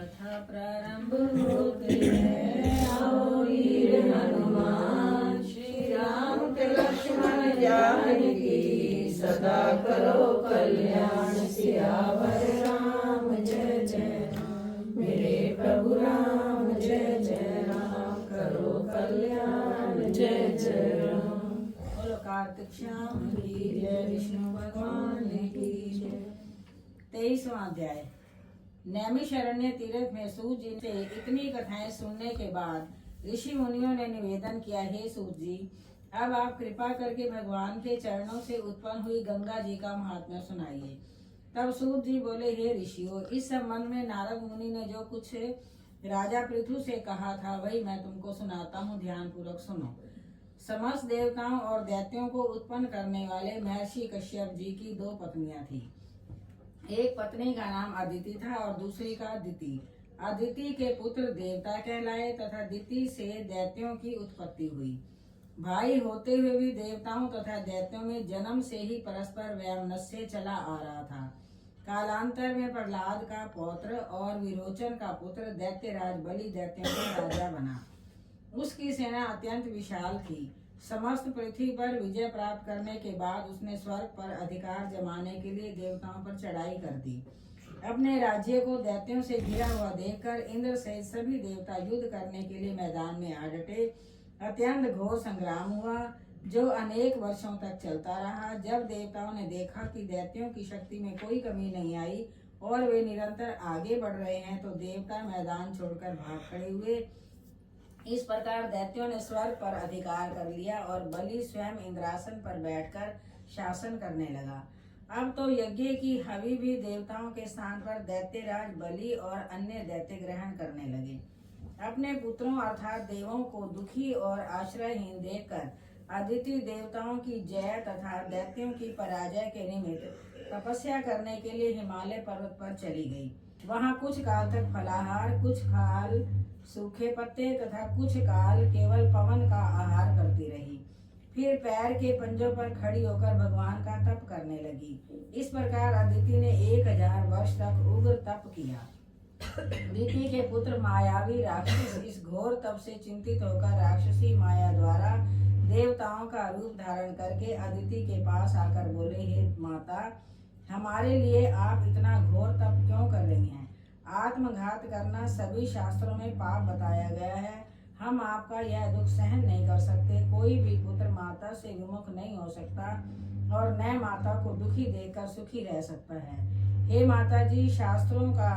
कथा प्रारंभ होते हैं। आओ वीर हनुमान, श्री राम के लक्ष्मण जानकी, सदा करो कल्याण। सियावर राम जय जय राम, मेरे प्रभु राम जय जय राम, करो कल्याण जय जय राम। बोलो कार्तिक श्याम की जय, विष्णु भगवान की जय। 23वां अध्याय। नैमिषारण्य तीर्थ में सूत जी से इतनी कथाएं सुनने के बाद ऋषि मुनियों ने निवेदन किया, हे सूत जी, अब आप कृपा करके भगवान के चरणों से उत्पन्न हुई गंगा जी का महात्म्य सुनाइए। तब सूत जी बोले, हे ऋषियों, इस संबंध में नारद मुनि ने जो कुछ राजा पृथु से कहा था वही मैं तुमको सुनाता हूँ, ध्यान पूर्वक सुनो। समस्त देवताओं और दैत्यों को उत्पन्न करने वाले महर्षि कश्यप जी की 2 पत्नियां थी। एक पत्नी का नाम अदिति था और दूसरी का दिति। अदिति के पुत्र देवता कहलाए तथा दिति से दैत्यों की उत्पत्ति हुई। भाई होते हुए भी देवताओं तथा दैत्यों में जन्म से ही परस्पर वैमनस्य चला आ रहा था। कालांतर में प्रहलाद का पौत्र और विरोचन का पुत्र दैत्यराज बलि दैत्यों का राजा बना। उसकी सेना अत्यंत विशाल थी। समस्त पृथ्वी पर विजय प्राप्त करने के बाद उसने स्वर्ग पर अधिकार जमाने के लिए देवताओं पर चढ़ाई कर दी। अपने राज्य को दैत्यों से घिरा हुआ देखकर इंद्र सहित सभी देवता युद्ध करने के लिए मैदान में आ डटे। अत्यंत घोर संग्राम हुआ जो अनेक वर्षों तक चलता रहा। जब देवताओं ने देखा कि दैत्यों की शक्ति में कोई कमी नहीं आई और वे निरंतर आगे बढ़ रहे हैं, तो देवता मैदान छोड़कर भाग खड़े हुए। इस प्रकार दैत्यों ने स्वर्ग पर अधिकार कर लिया और बलि स्वयं इंद्रासन पर बैठकर शासन करने लगा। अब तो यज्ञ की हवि भी देवताओं के स्थान पर दैत्यराज बलि और अन्य दैत्य ग्रहण करने लगे। अपने पुत्रों अर्थात देवों को दुखी और आश्रयहीन देखकर अदिति देवताओं की जय तथा दैत्यों की पराजय के निमित्त तपस्या करने के लिए हिमालय पर्वत पर चली गई। वहां कुछ काल तक फलाहार, कुछ काल सूखे पत्ते तथा कुछ काल केवल पवन का आहार करती रही। फिर पैर के पंजों पर खड़ी होकर भगवान का तप करने लगी। इस प्रकार अदिति ने 1000 वर्ष तक उग्र तप किया। दिति के पुत्र मायावी राक्षस इस घोर तप से चिंतित होकर राक्षसी माया द्वारा देवताओं का रूप धारण करके अदिति के पास आकर बोले, हे माता, हमारे लिए आप इतना घोर तप क्यों कर रही हैं? आत्मघात करना सभी शास्त्रों में पाप बताया गया है। हम आपका यह दुख सहन नहीं कर सकते। कोई भी पुत्र माता से विमुख नहीं हो सकता और न माता को दुखी देखकर सुखी रह सकता है। हे माता जी, शास्त्रों का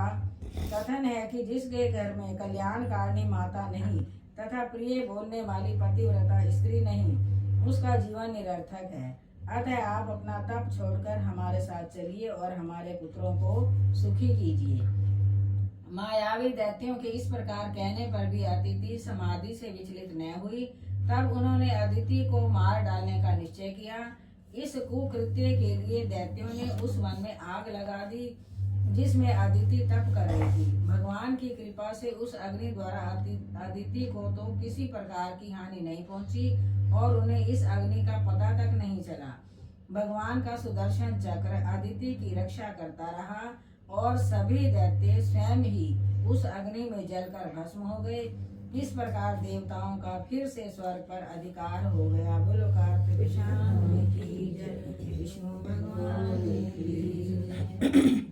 कथन है कि जिसके घर में कल्याणकारिणी माता नहीं तथा प्रिय बोलने वाली पतिव्रता स्त्री नहीं, उसका जीवन निरर्थक है। अतः आप अपना तप छोड़कर हमारे साथ चलिए और हमारे पुत्रों को सुखी कीजिए। मायावी दैत्यों के इस प्रकार कहने पर भी अदिति समाधि से विचलित न हुई। तब उन्होंने अदिति को मार डालने का निश्चय किया। इस कुकृत्य के लिए दैत्यों ने उस वन में आग लगा दी जिसमें अदिति तप कर रही थी। भगवान की कृपा से उस अग्नि द्वारा अदिति को तो किसी प्रकार की हानि नहीं पहुंची और उन्हें इस अग्नि का पता तक नहीं चला। भगवान का सुदर्शन चक्र अदिति की रक्षा करता रहा और सभी दैत्य स्वयं ही उस अग्नि में जलकर भस्म हो गए। इस प्रकार देवताओं का फिर से स्वर्ग पर अधिकार हो गया। बोलो कार्तिक श्याम की जय, विष्णु भगवान की जय।